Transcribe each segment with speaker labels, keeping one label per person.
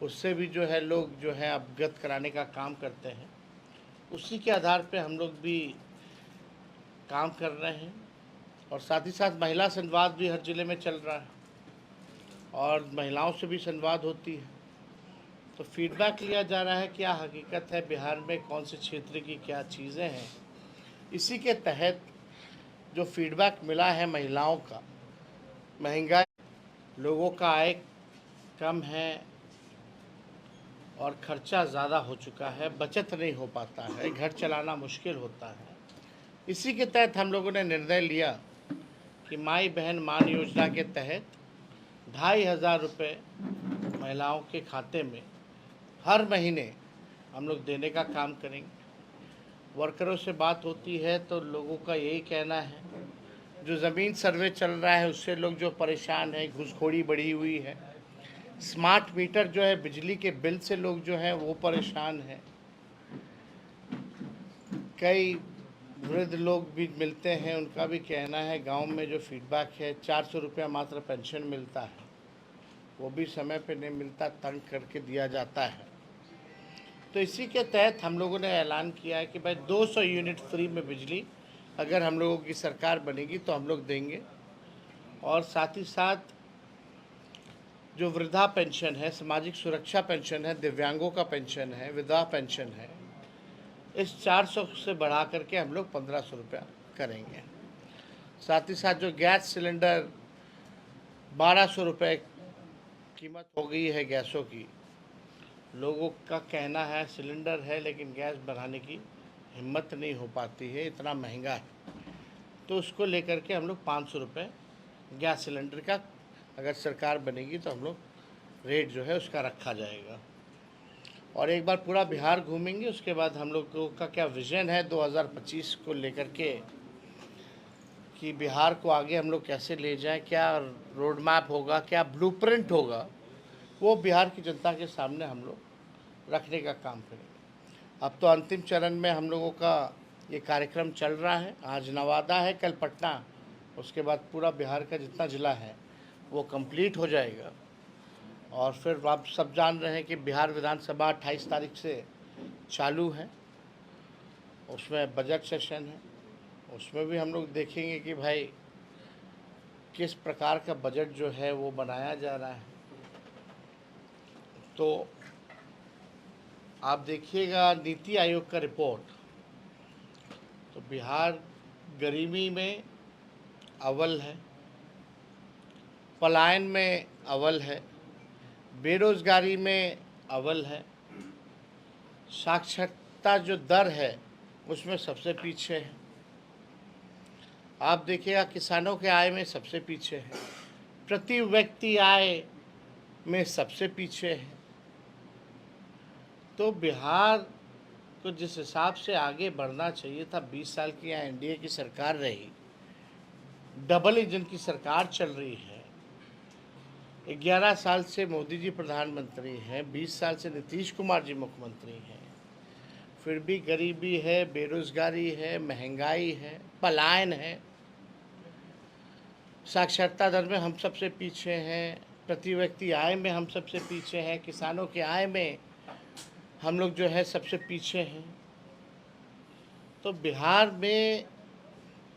Speaker 1: उससे भी जो है लोग जो है अवगत कराने का काम करते हैं। उसी के आधार पे हम लोग भी काम कर रहे हैं और साथ ही साथ महिला संवाद भी हर ज़िले में चल रहा है और महिलाओं से भी संवाद होती है। तो फीडबैक लिया जा रहा है क्या हकीकत है बिहार में कौन से क्षेत्र की क्या चीज़ें हैं। इसी के तहत जो फीडबैक मिला है महिलाओं का, महंगाई, लोगों का आय कम है और खर्चा ज़्यादा हो चुका है, बचत नहीं हो पाता है, घर चलाना मुश्किल होता है। इसी के तहत हम लोगों ने निर्णय लिया कि माई बहन मान योजना के तहत 2,500 रुपये महिलाओं के खाते में हर महीने हम लोग देने का काम करेंगे। वर्करों से बात होती है तो लोगों का यही कहना है, जो ज़मीन सर्वे चल रहा है उससे लोग जो परेशान हैं, घूसखोरी बढ़ी हुई है, स्मार्ट मीटर जो है बिजली के बिल से लोग जो हैं वो परेशान हैं। कई वृद्ध लोग भी मिलते हैं, उनका भी कहना है गांव में जो फीडबैक है 400 रुपया मात्र पेंशन मिलता है, वो भी समय पे नहीं मिलता, तंग करके दिया जाता है। तो इसी के तहत हम लोगों ने ऐलान किया है कि भाई 200 यूनिट फ्री में बिजली अगर हम लोगों की सरकार बनेगी तो हम लोग देंगे। और साथ ही साथ जो वृद्धा पेंशन है, सामाजिक सुरक्षा पेंशन है, दिव्यांगों का पेंशन है, विधवा पेंशन है, इस 400 से बढ़ा करके हम लोग 1,500 रुपया करेंगे। साथ ही साथ जो गैस सिलेंडर 1,200 रुपये कीमत हो गई है गैसों की, लोगों का कहना है सिलेंडर है लेकिन गैस बढ़ाने की हिम्मत नहीं हो पाती है, इतना महंगा है। तो उसको लेकर के हम लोग 500 रुपये गैस सिलेंडर का अगर सरकार बनेगी तो हम लोग रेट जो है उसका रखा जाएगा। और एक बार पूरा बिहार घूमेंगे, उसके बाद हम लोगों का क्या विज़न है 2025 को लेकर के कि बिहार को आगे हम लोग कैसे ले जाएं, क्या रोड मैप होगा, क्या ब्लूप्रिंट होगा, वो बिहार की जनता के सामने हम लोग रखने का काम करेंगे। अब तो अंतिम चरण में हम लोगों का ये कार्यक्रम चल रहा है। आज नवादा है, कल पटना, उसके बाद पूरा बिहार का जितना ज़िला है वो कंप्लीट हो जाएगा। और फिर आप सब जान रहे हैं कि बिहार विधानसभा 28 तारीख से चालू है, उसमें बजट सेशन है, उसमें भी हम लोग देखेंगे कि भाई किस प्रकार का बजट जो है वो बनाया जा रहा है। तो आप देखिएगा नीति आयोग का रिपोर्ट, तो बिहार गरीबी में अव्वल है, पलायन में अव्वल है, बेरोजगारी में अव्वल है, साक्षरता जो दर है उसमें सबसे पीछे है। आप देखिएगा किसानों के आय में सबसे पीछे है, प्रति व्यक्ति आय में सबसे पीछे है। तो बिहार को जिस हिसाब से आगे बढ़ना चाहिए था, 20 साल की यहाँ एनडीए की सरकार रही, डबल इंजन की सरकार चल रही है, 11 साल से मोदी जी प्रधानमंत्री हैं, 20 साल से नीतीश कुमार जी मुख्यमंत्री हैं, फिर भी गरीबी है, बेरोजगारी है, महंगाई है, पलायन है, साक्षरता दर में हम सबसे पीछे हैं, प्रति व्यक्ति आय में हम सबसे पीछे हैं, किसानों की आय में हम लोग जो है सबसे पीछे हैं। तो बिहार में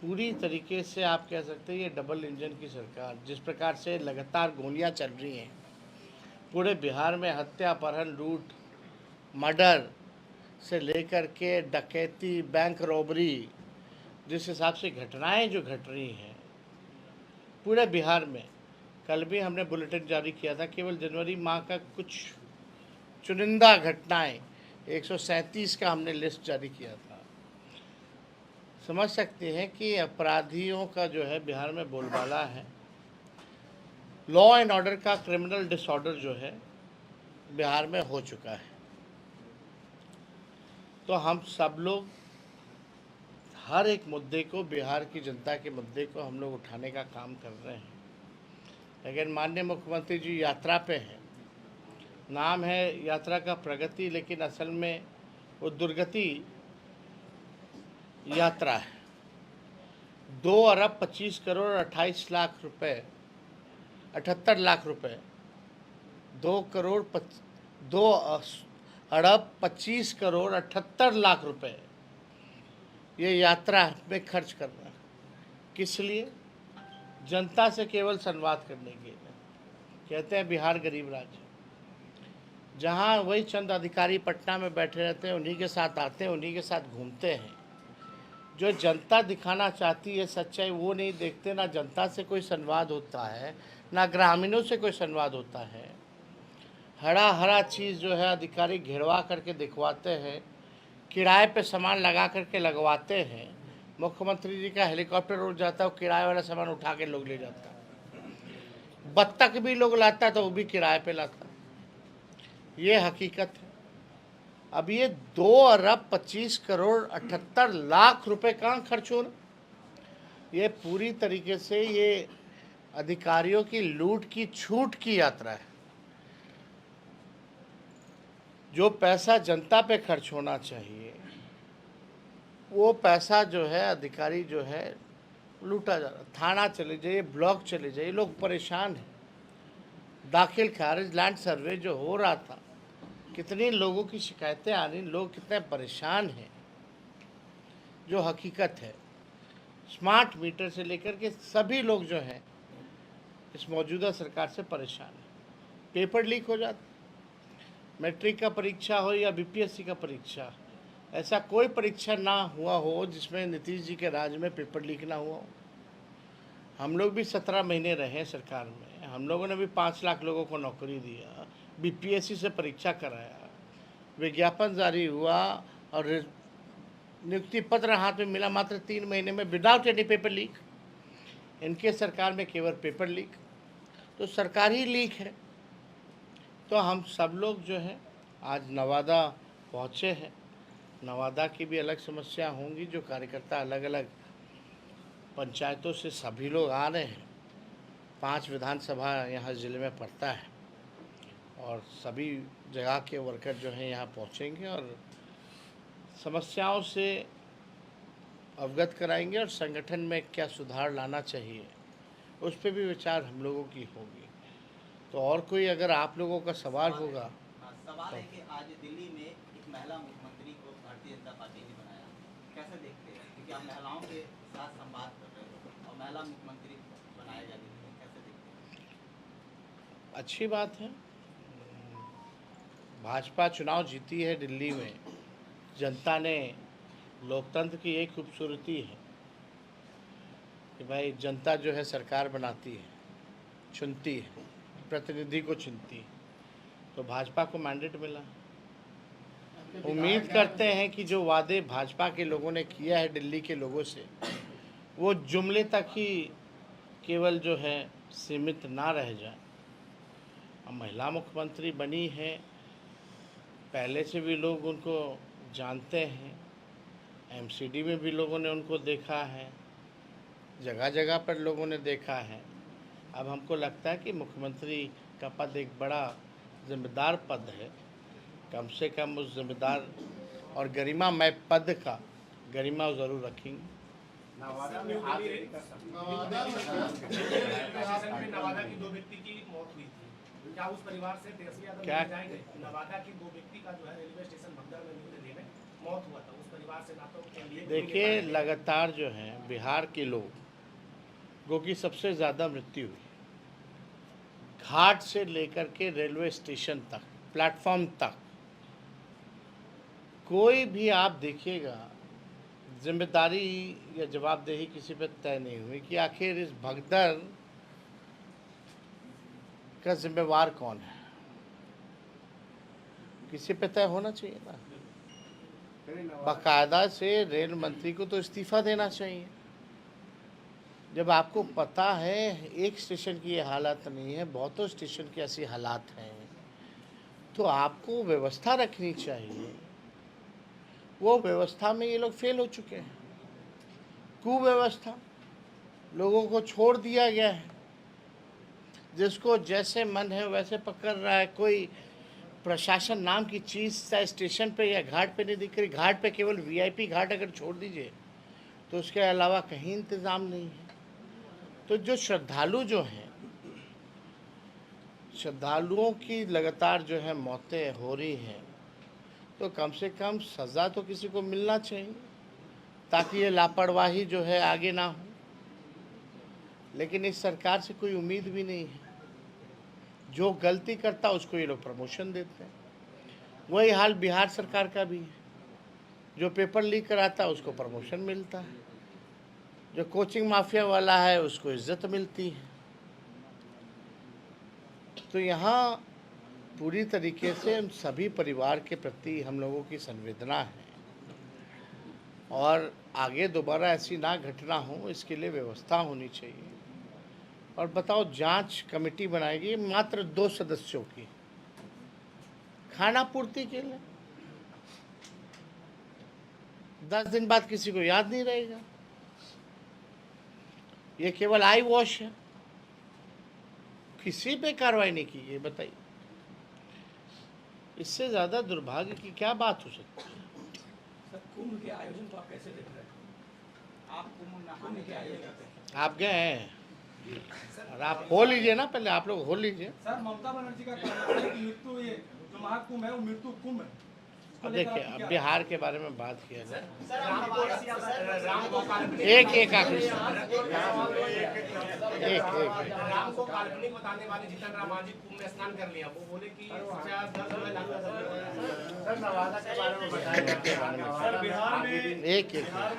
Speaker 1: पूरी तरीके से आप कह सकते हैं ये डबल इंजन की सरकार, जिस प्रकार से लगातार गोलियां चल रही हैं पूरे बिहार में, हत्या, अपहरण, लूट, मर्डर से लेकर के डकैती, बैंक रॉबरी, जिस हिसाब से घटनाएं जो घट रही हैं पूरे बिहार में। कल भी हमने बुलेटिन जारी किया था, केवल जनवरी माह का कुछ चुनिंदा घटनाएं 137 का हमने लिस्ट जारी किया था। समझ सकते हैं कि अपराधियों का जो है बिहार में बोलबाला है। लॉ एंड ऑर्डर का क्रिमिनल डिसऑर्डर जो है बिहार में हो चुका है। तो हम सब लोग हर एक मुद्दे को, बिहार की जनता के मुद्दे को हम लोग उठाने का काम कर रहे हैं। लेकिन माननीय मुख्यमंत्री जी यात्रा पे हैं, नाम है यात्रा का प्रगति, लेकिन असल में वो दुर्गति यात्रा है। 2 अरब 25 करोड़ 28 लाख रुपए, 78 लाख रुपए, 2 करोड़ 2,25,78,00,000 रुपए ये यात्रा में खर्च करना। किस लिए? जनता से केवल संवाद करने के लिए। कहते हैं बिहार गरीब राज्य, जहाँ वही चंद अधिकारी पटना में बैठे रहते हैं, उन्हीं के साथ आते हैं, उन्हीं के साथ घूमते हैं। जो जनता दिखाना चाहती है सच्चाई वो नहीं देखते। ना जनता से कोई संवाद होता है, ना ग्रामीणों से कोई संवाद होता है। हरा हरा चीज़ जो है अधिकारी घेरवा करके दिखवाते हैं, किराए पे सामान लगा करके लगवाते हैं। मुख्यमंत्री जी का हेलीकॉप्टर उड़ जाता है, वो किराए वाला सामान उठा के लोग ले जाता है। बत्तख भी लोग लाता है तो वो भी किराए पे लाता है। ये हकीकत है। अब ये 2,25,78,00,000 रुपए कहाँ खर्च हो रहे? ये पूरी तरीके से ये अधिकारियों की लूट की छूट की यात्रा है। जो पैसा जनता पे खर्च होना चाहिए वो पैसा जो है अधिकारी जो है लूटा जा रहा। थाना चले जाइए, ब्लॉक चले जाइए, लोग परेशान हैं। दाखिल खारिज लैंड सर्वे जो हो रहा था, कितनी लोगों की शिकायतें आ रही, लोग कितने परेशान हैं, जो हकीकत है। स्मार्ट मीटर से लेकर के सभी लोग जो हैं इस मौजूदा सरकार से परेशान हैं। पेपर लीक हो जाता, मैट्रिक का परीक्षा हो या बीपीएससी का परीक्षा, ऐसा कोई परीक्षा ना हुआ हो जिसमें नीतीश जी के राज में पेपर लीक ना हुआ हो। हम लोग भी 17 महीने रहे सरकार में, हम लोगों ने भी 5 लाख लोगों को नौकरी दिया, बीपीएससी से परीक्षा कराया, विज्ञापन जारी हुआ और नियुक्ति पत्र हाथ में मिला मात्र 3 महीने में विदाउट एनी पेपर लीक। इनके सरकार में केवल पेपर लीक, तो सरकार ही लीक है। तो हम सब लोग जो हैं आज नवादा पहुँचे हैं। नवादा की भी अलग समस्या होंगी, जो कार्यकर्ता अलग अलग पंचायतों से सभी लोग आ रहे हैं। 5 विधानसभा यहाँ ज़िले में पड़ता है और सभी जगह के वर्कर जो हैं यहाँ पहुँचेंगे और समस्याओं से अवगत कराएंगे और संगठन में क्या सुधार लाना चाहिए उस पर भी विचार हम लोगों की होगी। तो और कोई अगर आप लोगों का सवाल होगा।
Speaker 2: सवाल है कि आज दिल्ली में एक महिला मुख्यमंत्री को भारतीय जनता पार्टी ने बनाया, कैसे देखते हैं? क्योंकि आप महिलाओं के साथ संवाद कर रहे हो और महिला मुख्यमंत्री बनाया गया दिल्ली में, कैसे देखते हैं?
Speaker 1: अच्छी बात है। भाजपा चुनाव जीती है दिल्ली में। जनता ने, लोकतंत्र की एक खूबसूरती है कि भाई जनता जो है सरकार बनाती है, चुनती है, प्रतिनिधि को चुनती है। तो भाजपा को मैंडेट मिला। उम्मीद करते हैं कि जो वादे भाजपा के लोगों ने किया है दिल्ली के लोगों से, वो जुमले तक ही केवल जो है सीमित ना रह जाए। अब महिला मुख्यमंत्री बनी है, पहले से भी लोग उनको जानते हैं, एमसीडी में भी लोगों ने उनको देखा है, जगह जगह पर लोगों ने देखा है। अब हमको लगता है कि मुख्यमंत्री का पद एक बड़ा जिम्मेदार पद है। कम से कम उस जिम्मेदार और गरिमामय पद का गरिमा ज़रूर रखेंगे।
Speaker 3: नवादा में नवादा की 2 व्यक्ति की मौत हुई थी, क्या उस परिवार से तेजस्वी यादव मिलने जाएंगे? नवादा की 2 व्यक्ति का जो है रेलवे स्टेशन भगदड़ में न्यू में मौत हुआ था, उस परिवार से ना तो
Speaker 1: देखिए लगातार जो है बिहार के लोगों की सबसे ज़्यादा मृत्यु हुई, घाट से लेकर के रेलवे स्टेशन तक, प्लेटफॉर्म तक। कोई भी आप देखिएगा जिम्मेदारी या जवाबदेही किसी पर तय नहीं हुई कि आखिर इस भगदड़ का जिम्मेवार कौन है। किसी पे तय होना चाहिए ना। बाकायदा से रेल मंत्री को तो इस्तीफा देना चाहिए। जब आपको पता है एक स्टेशन की ये हालत नहीं है, बहुतों स्टेशन की ऐसी हालात हैं, तो आपको व्यवस्था रखनी चाहिए। वो व्यवस्था में ये लोग फेल हो चुके हैं। कुव्यवस्था, लोगों को छोड़ दिया गया है, जिसको जैसे मन है वैसे पकड़ रहा है। कोई प्रशासन नाम की चीज़ चाहे स्टेशन पे या घाट पे नहीं दिख रही। घाट पे केवल वीआईपी घाट अगर छोड़ दीजिए तो उसके अलावा कहीं इंतज़ाम नहीं है। तो जो श्रद्धालु जो हैं, श्रद्धालुओं की लगातार जो है मौतें हो रही हैं, तो कम से कम सज़ा तो किसी को मिलना चाहिए ताकि ये लापरवाही जो है आगे ना हो। लेकिन इस सरकार से कोई उम्मीद भी नहीं है। जो गलती करता उसको ये लोग प्रमोशन देते हैं। वही हाल बिहार सरकार का भी है। जो पेपर लीक कराता उसको प्रमोशन मिलता है, जो कोचिंग माफिया वाला है उसको इज्जत मिलती है। तो यहाँ पूरी तरीके से उन सभी परिवार के प्रति हम लोगों की संवेदना है और आगे दोबारा ऐसी ना घटना हो इसके लिए व्यवस्था होनी चाहिए। और बताओ, जांच कमेटी बनाएगी मात्र 2 सदस्यों की, खाना पूर्ति के लिए। 10 दिन बाद किसी को याद नहीं रहेगा। ये केवल आई वॉश है, किसी पे कार्रवाई नहीं की, ये बताइए। इससे ज्यादा दुर्भाग्य की क्या बात हो सकती है?
Speaker 3: सर, कुंभ के आयोजन को आप कैसे देख रहे हैं?
Speaker 2: आप कुंभ के आयोजन
Speaker 1: आप गए हैं और आप हो लीजिए ना, पहले आप लोग हो लीजिए।
Speaker 3: सर, ममता बनर्जी का कहना है कि मृत्यु ये जो महाकुंभ है वो मृत्यु कुंभ है।
Speaker 1: अब देखिए, अब बिहार के बारे में बात किया जाए।
Speaker 3: एक
Speaker 1: एक आखिरी
Speaker 3: राम को काल्पनिक बताने वाले जीतन राम मांझी कुंभ में स्नान कर लिया। वो बोले कि सर, नवादा के बारे में बताया।
Speaker 4: सर, बिहार
Speaker 1: एक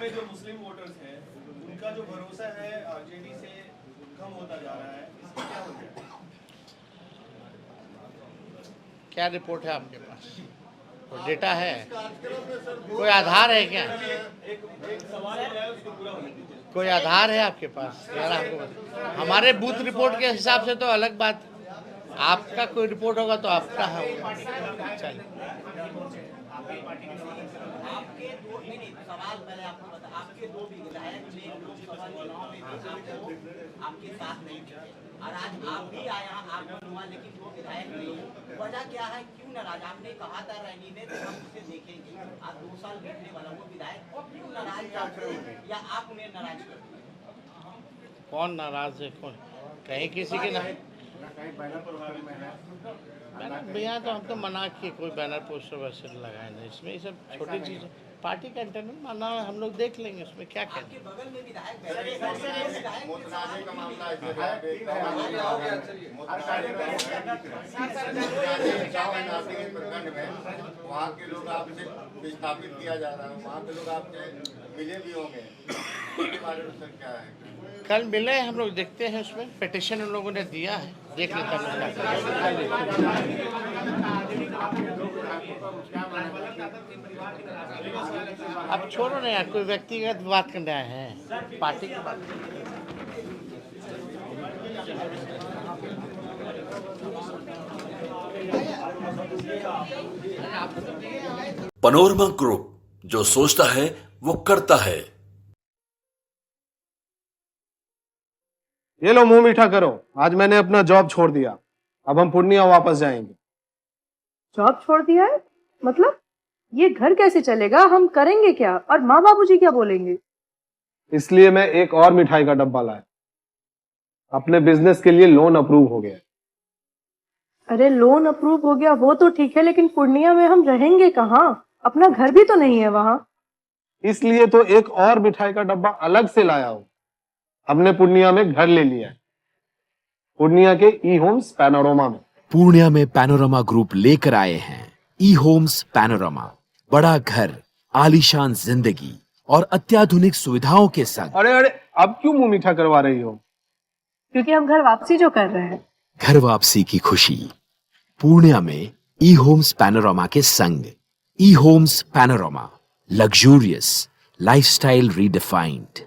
Speaker 4: में जो मुस्लिम वोटर्स हैं उनका जो भरोसा है आरजेडी से कम होता जा रहा है, इसका क्या वजह है?
Speaker 1: क्या रिपोर्ट है आपके पास? कोई डेटा है? कोई आधार है क्या?
Speaker 4: एक सवाल है, उसको पूरा होने दीजिए।
Speaker 1: कोई आधार है आपके पास? यार आपको हमारे बूथ रिपोर्ट के हिसाब से तो अलग बात, आपका कोई रिपोर्ट होगा तो आपका है। चलिए,
Speaker 2: आपके दो नहीं सवाल पहले आपको बता, आपके 2 भी विधायक ने लोकसभा चुनाव में आपके साथ नहीं थे और आज आप भी आए यहाँ, आपको हुआ, लेकिन 2 विधायक नहीं। वजह क्या है, क्यों नाराज? आपने कहा था रैली में तो हम उसे देखेंगे, आज 2 साल बीतने वाला, वो विधायक क्यों नाराज करते हैं या आप उन्हें नाराज करते हैं?
Speaker 1: कौन नाराज है? कौन कहीं किसी के ना बैनर भैया, तो हम तो मना किए कोई बैनर पोस्टर वैसे लगाए नहीं। इसमें ये सब छोटी चीज़ें, पार्टी का इंटरनल मानना है, हम लोग देख लेंगे, उसमें क्या कहना।
Speaker 2: आपके बगल में विधायक
Speaker 5: का मामला है, प्रखंड में वहाँ के लोग आपसे विस्थापित किया जा रहा है, वहाँ के लोग आपसे मिले भी होंगे, इसके बारे में सर क्या है?
Speaker 1: कल मिले हम लोग, देखते हैं। उसमें पिटिशन उन लोगों ने दिया है, देख लेते हैं अब छोड़ो ना यार, कोई व्यक्तिगत बात करने आए हैं, पार्टी की बात।
Speaker 6: पैनोरमा ग्रुप, जो सोचता है वो करता है।
Speaker 7: ये लो, मुंह मीठा करो। आज मैंने अपना जॉब छोड़ दिया, अब हम पूर्णिया वापस जाएंगे।
Speaker 8: जॉब छोड़ दिया है? मतलब ये घर कैसे चलेगा? हम करेंगे क्या? और माँ बाबूजी क्या बोलेंगे?
Speaker 7: इसलिए मैं एक और मिठाई का डब्बा लाया। अपने बिजनेस के लिए लोन अप्रूव हो गया।
Speaker 8: अरे लोन अप्रूव हो गया वो तो ठीक है, लेकिन पूर्णिया में हम रहेंगे कहाँ? अपना घर भी तो नहीं है वहाँ।
Speaker 7: इसलिए तो एक और मिठाई का डब्बा अलग से लाया हूँ। हमने पूर्णिया में घर ले लिया है, पूर्णिया के ई होम्स पैनोरमा में।
Speaker 9: पूर्णिया में पैनोरमा ग्रुप लेकर आए हैं ई होम्स पैनोरमा। बड़ा घर, आलीशान जिंदगी और अत्याधुनिक सुविधाओं के संग।
Speaker 7: अरे अरे, अब क्यों मुंह मीठा करवा रही हो?
Speaker 8: क्योंकि हम घर वापसी जो कर रहे हैं।
Speaker 9: घर वापसी की खुशी पूर्णिया में ई होम्स पैनोरमा के संग। ई Homes Panorama, luxurious lifestyle redefined.